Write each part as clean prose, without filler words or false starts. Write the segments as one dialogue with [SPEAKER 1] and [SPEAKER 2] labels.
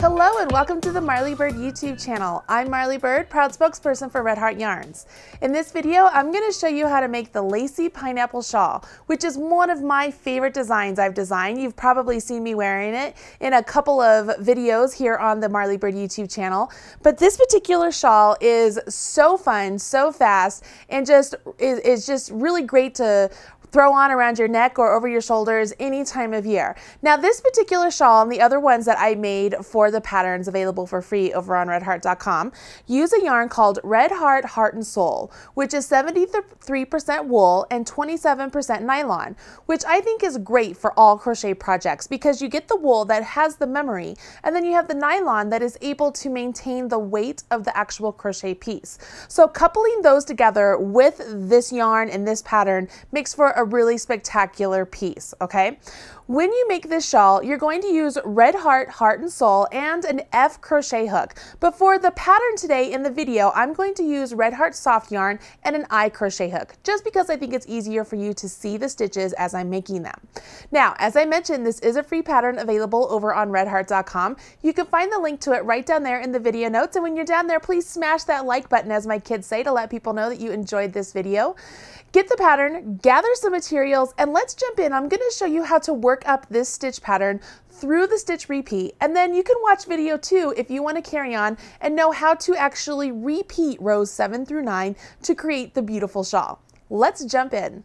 [SPEAKER 1] Hello and welcome to the Marley Bird YouTube channel. I'm Marley Bird, proud spokesperson for Red Heart Yarns. In this video, I'm going to show you how to make the Lacy pineapple shawl, which is one of my favorite designs I've designed. You've probably seen me wearing it in a couple of videos here on the Marley Bird YouTube channel. But this particular shawl is so fun, so fast, and is just really great to throw on around your neck or over your shoulders any time of year. Now this particular shawl and the other ones that I made for the patterns available for free over on redheart.com use a yarn called Red Heart Heart and Soul, which is 73% wool and 27% nylon, which I think is great for all crochet projects because you get the wool that has the memory and then you have the nylon that is able to maintain the weight of the actual crochet piece. So coupling those together with this yarn and this pattern makes for a really spectacular piece, okay? When you make this shawl, you're going to use Red Heart Heart and Soul and an F crochet hook. But for the pattern today in the video, I'm going to use Red Heart soft yarn and an I crochet hook, just because I think it's easier for you to see the stitches as I'm making them. Now, as I mentioned, this is a free pattern available over on redheart.com. You can find the link to it right down there in the video notes. And when you're down there, please smash that like button, as my kids say, to let people know that you enjoyed this video. Get the pattern, gather some materials, and let's jump in. I'm going to show you how to work up this stitch pattern through the stitch repeat, and then you can watch video 2 if you want to carry on and know how to actually repeat rows 7 through 9 to create the beautiful shawl. Let's jump in.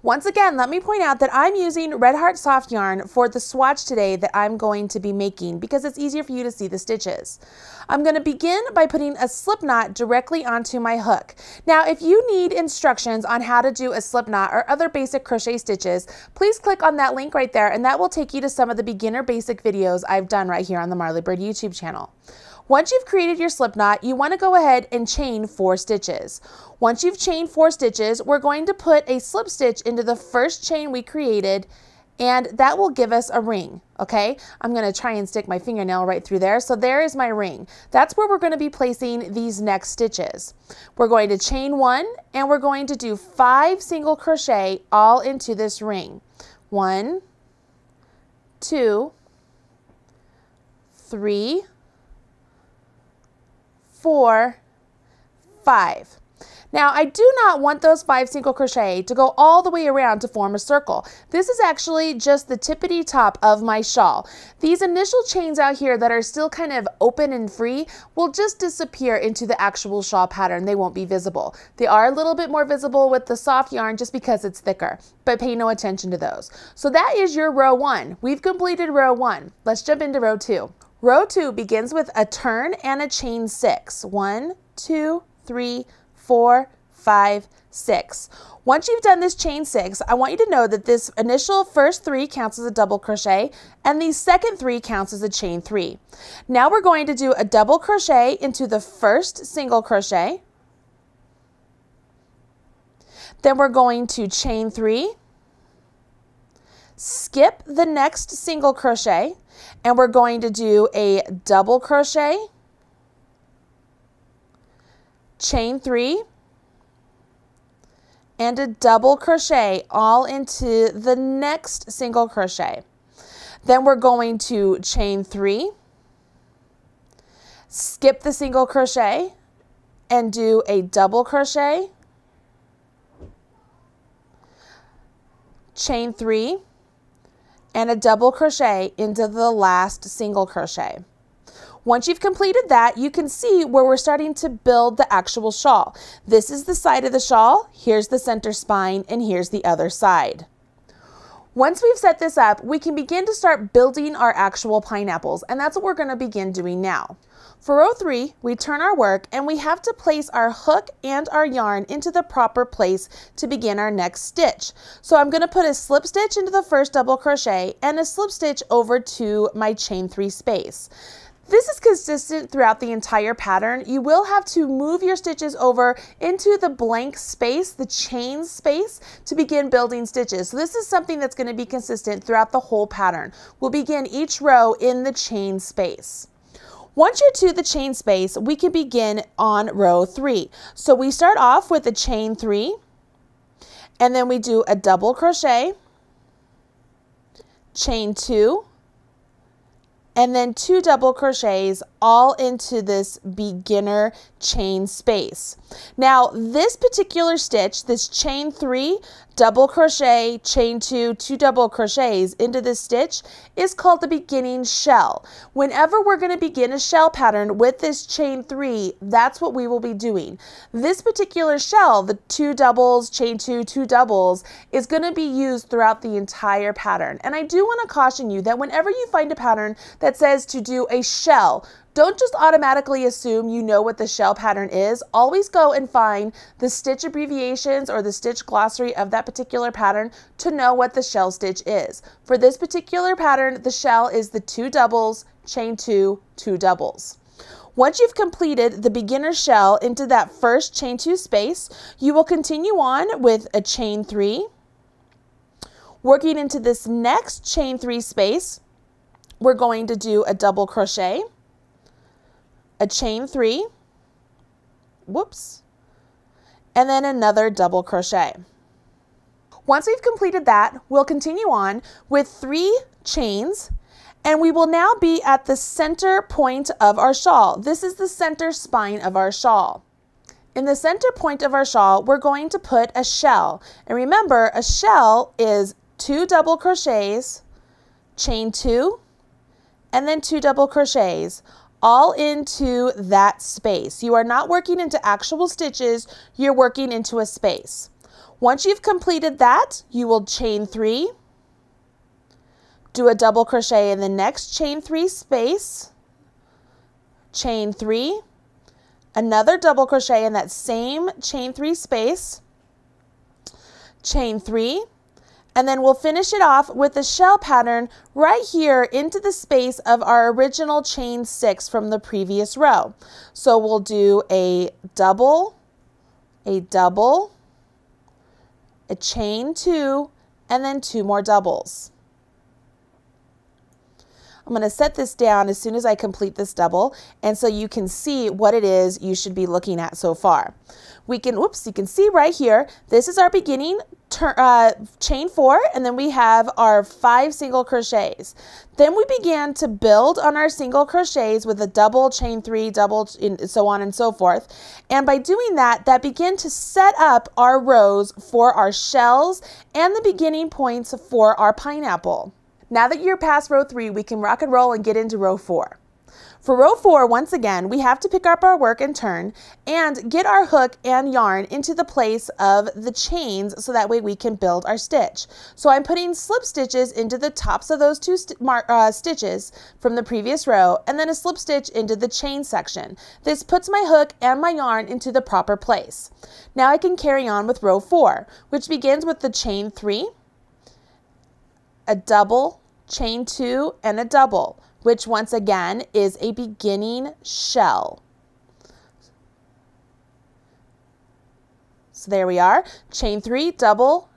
[SPEAKER 1] Once again, let me point out that I'm using Red Heart soft yarn for the swatch today that I'm going to be making because it's easier for you to see the stitches. I'm going to begin by putting a slip knot directly onto my hook. Now, if you need instructions on how to do a slip knot or other basic crochet stitches, please click on that link right there and that will take you to some of the beginner basic videos I've done right here on the Marley Bird YouTube channel. Once you've created your slip knot, you want to go ahead and chain 4 stitches. Once you've chained 4 stitches, we're going to put a slip stitch into the first chain we created, and that will give us a ring, okay? I'm going to try and stick my fingernail right through there. So there is my ring. That's where we're going to be placing these next stitches. We're going to chain 1, and we're going to do 5 single crochet all into this ring. 1, 2, 3, 4, 5. Now, I do not want those 5 single crochet to go all the way around to form a circle. This is actually just the tippity top of my shawl. These initial chains out here that are still kind of open and free will just disappear into the actual shawl pattern. They won't be visible. They are a little bit more visible with the soft yarn just because it's thicker, but pay no attention to those. So that is your row 1. We've completed row 1. Let's jump into row 2. Row 2 begins with a turn and a chain 6. 1, 2, 3, 4, 5, 6. Once you've done this chain 6, I want you to know that this initial first 3 counts as a double crochet and the second 3 counts as a chain 3. Now we're going to do a double crochet into the first single crochet. Then we're going to chain 3, skip the next single crochet, and we're going to do a double crochet, chain 3, and a double crochet all into the next single crochet. Then we're going to chain 3, skip the single crochet, and do a double crochet, chain 3, and a double crochet into the last single crochet. Once you've completed that, you can see where we're starting to build the actual shawl. This is the side of the shawl, here's the center spine, and here's the other side. Once we've set this up, we can begin to start building our actual pineapples, and that's what we're going to begin doing now. For row 3, we turn our work and we have to place our hook and our yarn into the proper place to begin our next stitch. So I'm going to put a slip stitch into the first double crochet and a slip stitch over to my chain 3 space. This is consistent throughout the entire pattern. You will have to move your stitches over into the blank space, the chain space, to begin building stitches. So this is something that's going to be consistent throughout the whole pattern. We'll begin each row in the chain space. Once you're to the chain space, we can begin on row 3. So we start off with a chain 3, and then we do a double crochet, chain 2, and then 2 double crochets all into this beginner chain space. Now this particular stitch, this chain 3, double crochet, chain 2, 2 double crochets into this stitch is called the beginning shell. Whenever we're going to begin a shell pattern with this chain 3, that's what we will be doing. This particular shell, the 2 doubles, chain 2, 2 doubles, is going to be used throughout the entire pattern. And I do want to caution you that whenever you find a pattern that says to do a shell, don't just automatically assume you know what the shell pattern is. Always go and find the stitch abbreviations or the stitch glossary of that particular pattern to know what the shell stitch is. For this particular pattern, the shell is the 2 doubles, chain 2, 2 doubles. Once you've completed the beginner shell into that first chain 2 space, you will continue on with a chain 3. Working into this next chain 3 space, we're going to do a double crochet, a chain 3, whoops, and then another double crochet. Once we've completed that, we'll continue on with 3 chains, and we will now be at the center point of our shawl. This is the center spine of our shawl. In the center point of our shawl, we're going to put a shell. And remember, a shell is 2 double crochets, chain 2, and then 2 double crochets, all into that space. You are not working into actual stitches, you're working into a space. Once you've completed that, you will chain 3, do a double crochet in the next chain 3 space, chain 3, another double crochet in that same chain 3 space, chain 3, and then we'll finish it off with the shell pattern right here into the space of our original chain 6 from the previous row. So we'll do a double, a chain 2, and then 2 more doubles. I'm going to set this down as soon as I complete this double, and so you can see what it is you should be looking at so far. You can see right here, this is our beginning chain 4, and then we have our 5 single crochets. Then we began to build on our single crochets with a double, chain 3, double, and so on and so forth. And by doing that, that began to set up our rows for our shells and the beginning points for our pineapple. Now that you're past row 3, we can rock and roll and get into row 4. For row 4, once again, we have to pick up our work and turn and get our hook and yarn into the place of the chains so that way we can build our stitch. So I'm putting slip stitches into the tops of those 2 stitches from the previous row, and then a slip stitch into the chain section. This puts my hook and my yarn into the proper place. Now I can carry on with row 4, which begins with the chain 3, a double, chain 2, and a double, which once again is a beginning shell. So there we are, chain 3, double,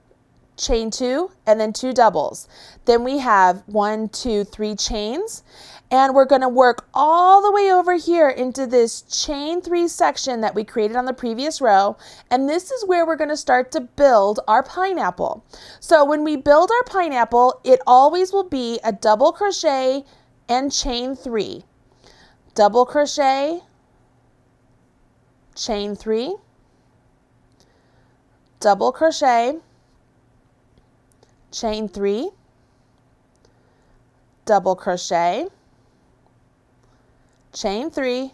[SPEAKER 1] chain 2, and then 2 doubles. Then we have 1, 2, 3 chains, and we're going to work all the way over here into this chain 3 section that we created on the previous row, and this is where we're going to start to build our pineapple. So when we build our pineapple, it always will be a double crochet and chain 3, double crochet, chain 3, double crochet, chain 3, double crochet, chain 3,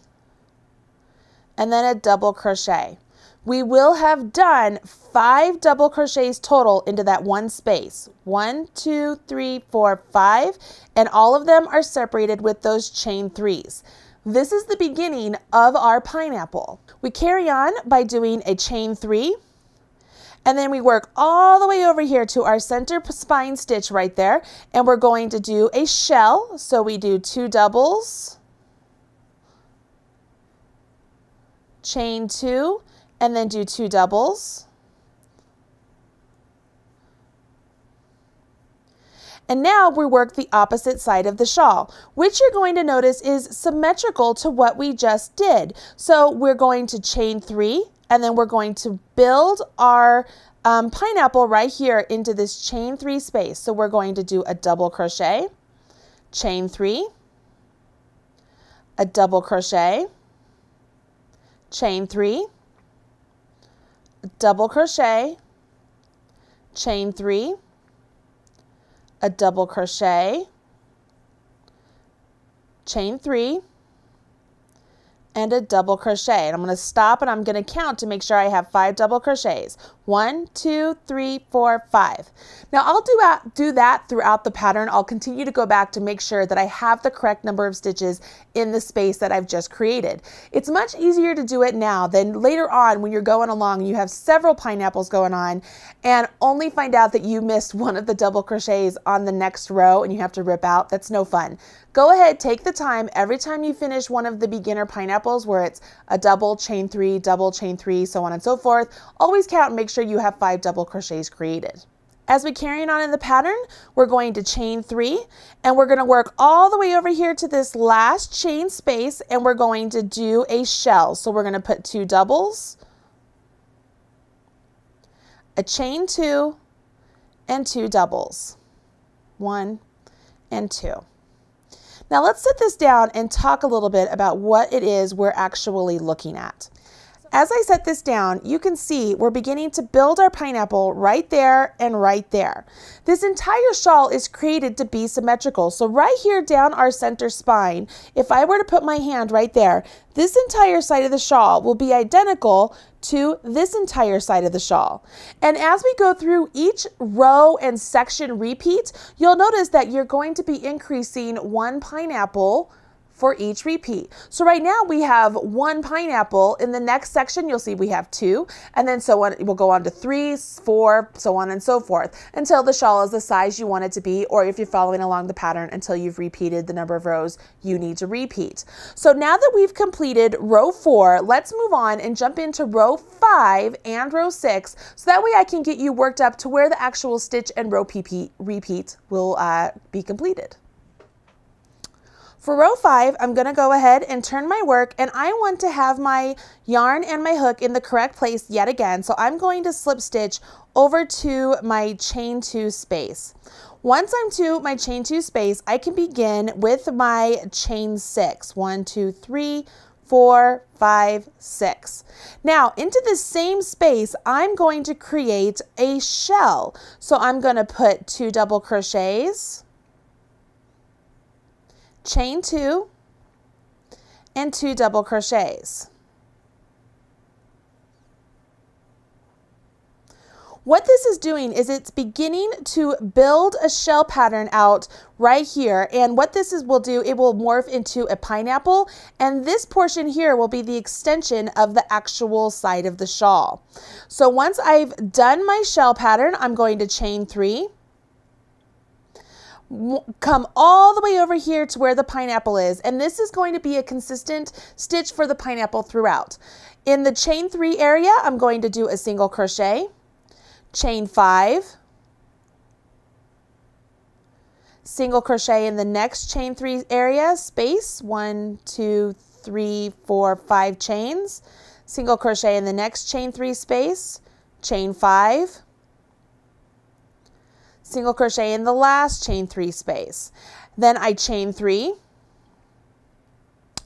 [SPEAKER 1] and then a double crochet. We will have done 5 double crochets total into that one space. 1, 2, 3, 4, 5, and all of them are separated with those chain 3s. This is the beginning of our pineapple. We carry on by doing a chain 3, and then we work all the way over here to our center spine stitch right there, and we're going to do a shell. So we do 2 doubles, chain 2, and then do 2 doubles. And now we work the opposite side of the shawl, which you're going to notice is symmetrical to what we just did. So we're going to chain 3, and then we're going to build our pineapple right here into this chain 3 space. So we're going to do a double crochet, chain 3, a double crochet, chain 3, double crochet, chain 3, a double crochet, chain 3, and a double crochet. And I'm going to stop and I'm going to count to make sure I have 5 double crochets. 1, 2, 3, 4, 5. Now I'll do that throughout the pattern. I'll continue to go back to make sure that I have the correct number of stitches in the space that I've just created. It's much easier to do it now than later on when you're going along and you have several pineapples going on and only find out that you missed one of the double crochets on the next row and you have to rip out. That's no fun. Go ahead, take the time every time you finish one of the beginner pineapples where it's a double, chain 3, double, chain 3, so on and so forth. Always count and make sure you have 5 double crochets created. As we carry on in the pattern, we're going to chain 3 and we're going to work all the way over here to this last chain space and we're going to do a shell. So we're going to put 2 doubles, a chain 2, and 2 doubles. 1 and 2. Now let's sit this down and talk a little bit about what it is we're actually looking at. As I set this down, you can see we're beginning to build our pineapple right there and right there. This entire shawl is created to be symmetrical. So right here down our center spine, if I were to put my hand right there, this entire side of the shawl will be identical to this entire side of the shawl. And as we go through each row and section repeat, you'll notice that you're going to be increasing 1 pineapple for each repeat. So right now we have 1 pineapple. In the next section, you'll see we have 2, and then so on. We'll go on to 3, 4, so on and so forth until the shawl is the size you want it to be, or if you're following along the pattern until you've repeated the number of rows you need to repeat. So now that we've completed row 4, let's move on and jump into row 5 and row 6, so that way I can get you worked up to where the actual stitch and row repeat will be completed. For row 5, I'm going to go ahead and turn my work, and I want to have my yarn and my hook in the correct place yet again. So I'm going to slip stitch over to my chain 2 space. Once I'm to my chain 2 space, I can begin with my chain 6. 1, 2, 3, 4, 5, 6. Now into the same space, I'm going to create a shell. So I'm going to put 2 double crochets, chain 2, and 2 double crochets. What this is doing is it's beginning to build a shell pattern out right here, and what this will do, it will morph into a pineapple, and this portion here will be the extension of the actual side of the shawl. So once I've done my shell pattern, I'm going to chain 3, come all the way over here to where the pineapple is, and this is going to be a consistent stitch for the pineapple throughout. In the chain 3 area, I'm going to do a single crochet, chain 5, single crochet in the next chain 3 area space, 1, 2, 3, 4, 5 chains, single crochet in the next chain 3 space, chain 5, single crochet in the last chain 3 space. Then I chain 3,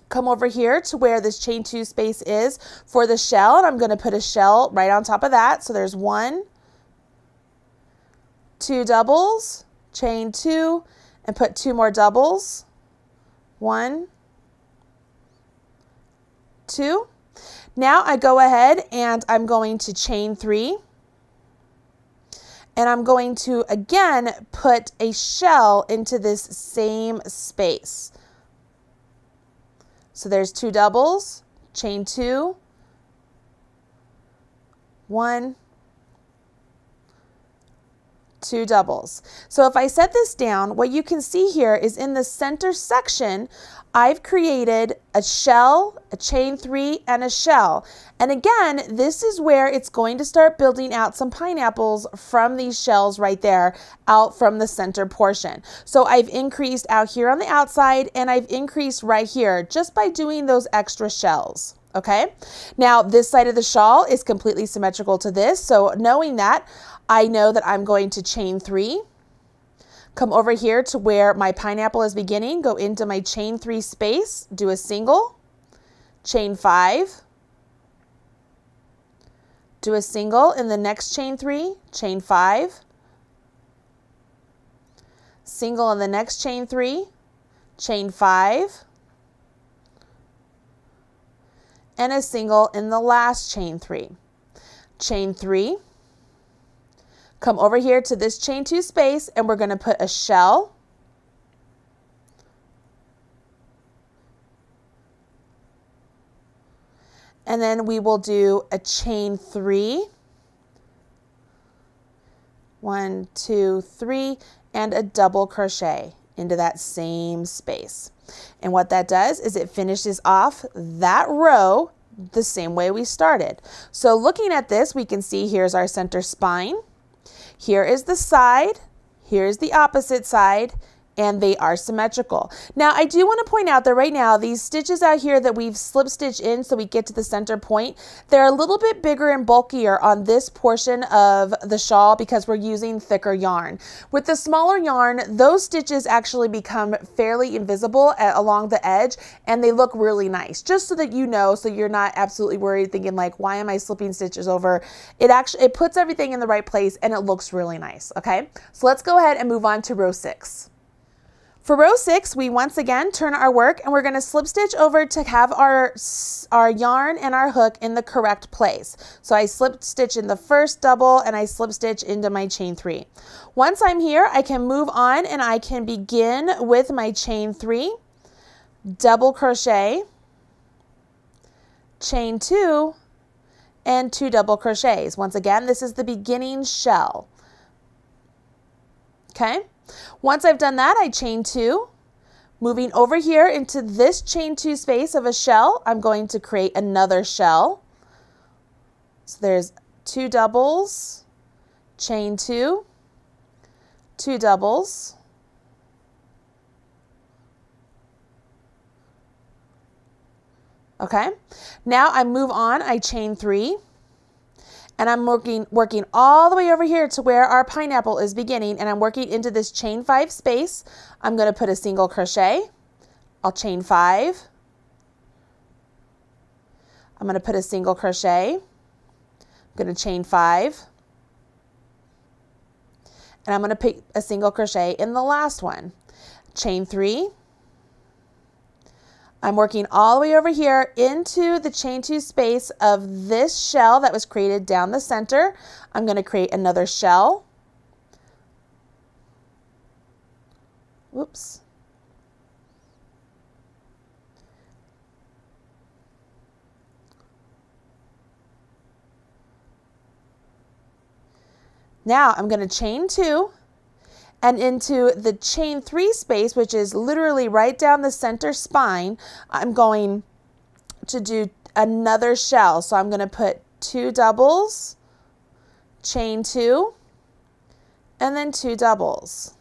[SPEAKER 1] come over here to where this chain 2 space is for the shell, and I'm going to put a shell right on top of that. So there's 1, 2 doubles, chain 2, and put 2 more doubles. 1, 2. Now I go ahead and I'm going to chain 3. And I'm going to, again, put a shell into this same space. So there's 2 doubles, chain 2, 1, 2 doubles. So if I set this down, what you can see here is in the center section, I've created a shell, a chain 3, and a shell. And again, this is where it's going to start building out some pineapples from these shells right there out from the center portion. So I've increased out here on the outside, and I've increased right here just by doing those extra shells. Okay, now this side of the shawl is completely symmetrical to this. So knowing that, I know that I'm going to chain 3, Come over here to where my pineapple is beginning, go into my chain 3 space, do a single, chain 5, do a single in the next chain 3, chain 5, single in the next chain 3, chain 5, and a single in the last chain 3. Chain 3, come over here to this chain 2 space, and we're going to put a shell, and then we will do a chain 3, 1, 2, 3, and a double crochet into that same space. And what that does is it finishes off that row the same way we started. So looking at this, we can see here's our center spine, here is the side, here's the opposite side, and they are symmetrical. Now I do want to point out that right now these stitches out here that we've slip stitched in so we get to the center point, they're a little bit bigger and bulkier on this portion of the shawl because we're using thicker yarn. With the smaller yarn, those stitches actually become fairly invisible along the edge, and they look really nice, just so that you know, so you're not absolutely worried thinking like, why am I slipping stitches over? It puts everything in the right place and it looks really nice. Okay, so let's go ahead and move on to row 6. For row 6, we once again turn our work and we're going to slip stitch over to have our yarn and our hook in the correct place. So I slip stitch in the first double and I slip stitch into my chain 3. Once I'm here, I can move on and I can begin with my chain 3, double crochet, chain 2, and 2 double crochets. Once again, this is the beginning shell. Okay? Once I've done that, I chain 2. Moving over here into this chain 2 space of a shell, I'm going to create another shell. So there's 2 doubles, chain 2, 2 doubles, okay? Now I move on, I chain 3. And I'm working all the way over here to where our pineapple is beginning, and I'm working into this chain 5 space. I'm going to put a single crochet. I'll chain 5. I'm going to put a single crochet. I'm going to chain 5. And I'm going to put a single crochet in the last one. Chain 3. I'm working all the way over here into the chain 2 space of this shell that was created down the center. I'm going to create another shell. Whoops. Now I'm going to chain 2. And into the chain 3 space, which is literally right down the center spine, I'm going to do another shell. So I'm going to put 2 doubles, chain 2, and then 2 doubles.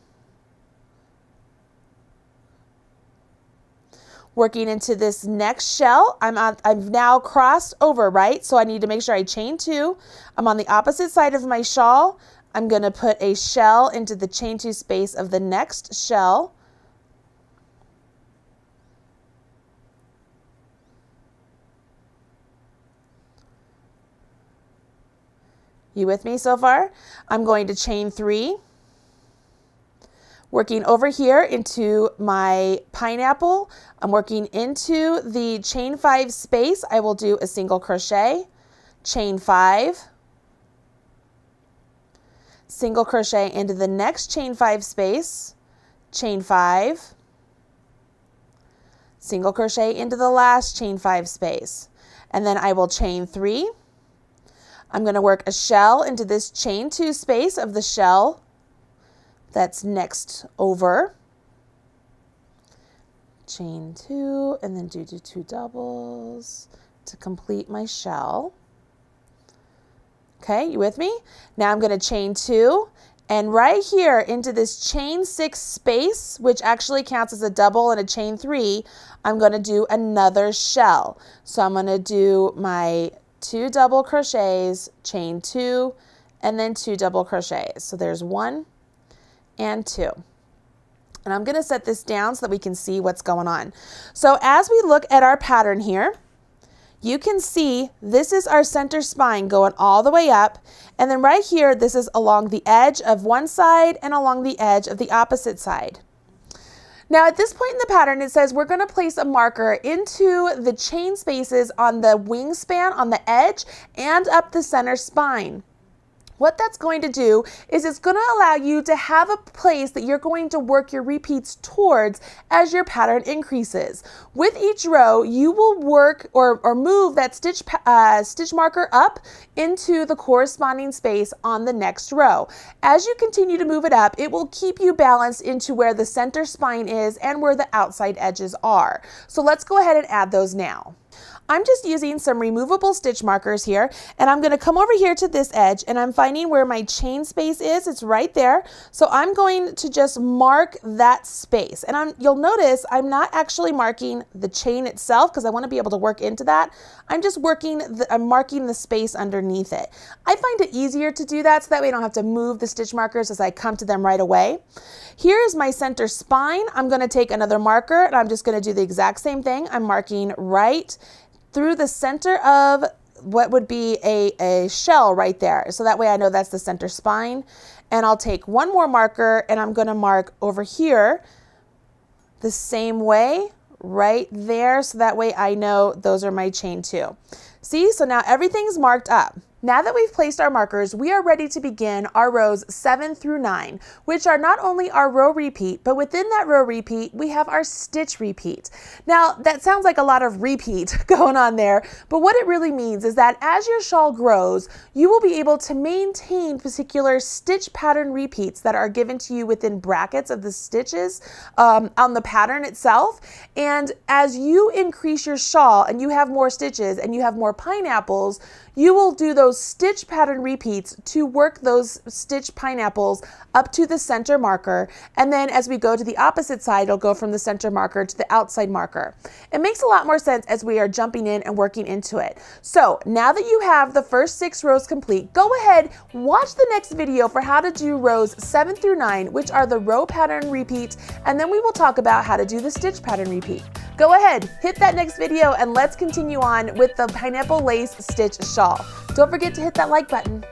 [SPEAKER 1] Working into this next shell, I've now crossed over, right? So I need to make sure I chain 2. I'm on the opposite side of my shawl. I'm going to put a shell into the chain 2 space of the next shell. You with me so far? I'm going to chain 3. Working over here into my pineapple, I'm working into the chain 5 space. I will do a single crochet, chain 5. Single crochet into the next chain 5 space, chain 5, single crochet into the last chain 5 space, and then I will chain 3. I'm going to work a shell into this chain 2 space of the shell that's next over, chain 2, and then do 2 doubles to complete my shell. Okay, you with me? Now I'm going to chain 2, and right here into this chain 6 space, which actually counts as a double and a chain 3, I'm going to do another shell. So I'm going to do my 2 double crochets, chain 2, and then 2 double crochets. So there's 1 and 2. And I'm gonna set this down so that we can see what's going on. So as we look at our pattern here, you can see this is our center spine going all the way up. And then right here, this is along the edge of one side and along the edge of the opposite side. Now at this point in the pattern, it says we're going to place a marker into the chain spaces on the wingspan, on the edge, and up the center spine. What that's going to do is it's going to allow you to have a place that you're going to work your repeats towards as your pattern increases. With each row, you will work or move that stitch marker up into the corresponding space on the next row. As you continue to move it up, it will keep you balanced into where the center spine is and where the outside edges are. So let's go ahead and add those now. I'm just using some removable stitch markers here, and I'm going to come over here to this edge, and I'm finding where my chain space is. It's right there. So I'm going to just mark that space, and you'll notice I'm not actually marking the chain itself because I want to be able to work into that. I'm just I'm marking the space underneath it. I find it easier to do that so that way I don't have to move the stitch markers as I come to them right away. Here is my center spine. I'm going to take another marker, and I'm just going to do the exact same thing. I'm marking right through the center of what would be a shell right there. So that way I know that's the center spine. And I'll take one more marker and I'm going to mark over here the same way right there. So that way I know those are my chain two. See, so now everything's marked up. Now that we've placed our markers, we are ready to begin our rows 7 through 9, which are not only our row repeat, but within that row repeat, we have our stitch repeat. Now, that sounds like a lot of repeat going on there, but what it really means is that as your shawl grows, you will be able to maintain particular stitch pattern repeats that are given to you within brackets of the stitches on the pattern itself. And as you increase your shawl and you have more stitches and you have more pineapples, you will do those stitch pattern repeats to work those stitch pineapples up to the center marker. And then as we go to the opposite side, it'll go from the center marker to the outside marker. It makes a lot more sense as we are jumping in and working into it. So now that you have the first 6 rows complete, go ahead, watch the next video for how to do rows 7 through 9, which are the row pattern repeat, and then we will talk about how to do the stitch pattern repeat. Go ahead, hit that next video, and let's continue on with the pineapple lace stitch shawl. Don't forget to hit that like button.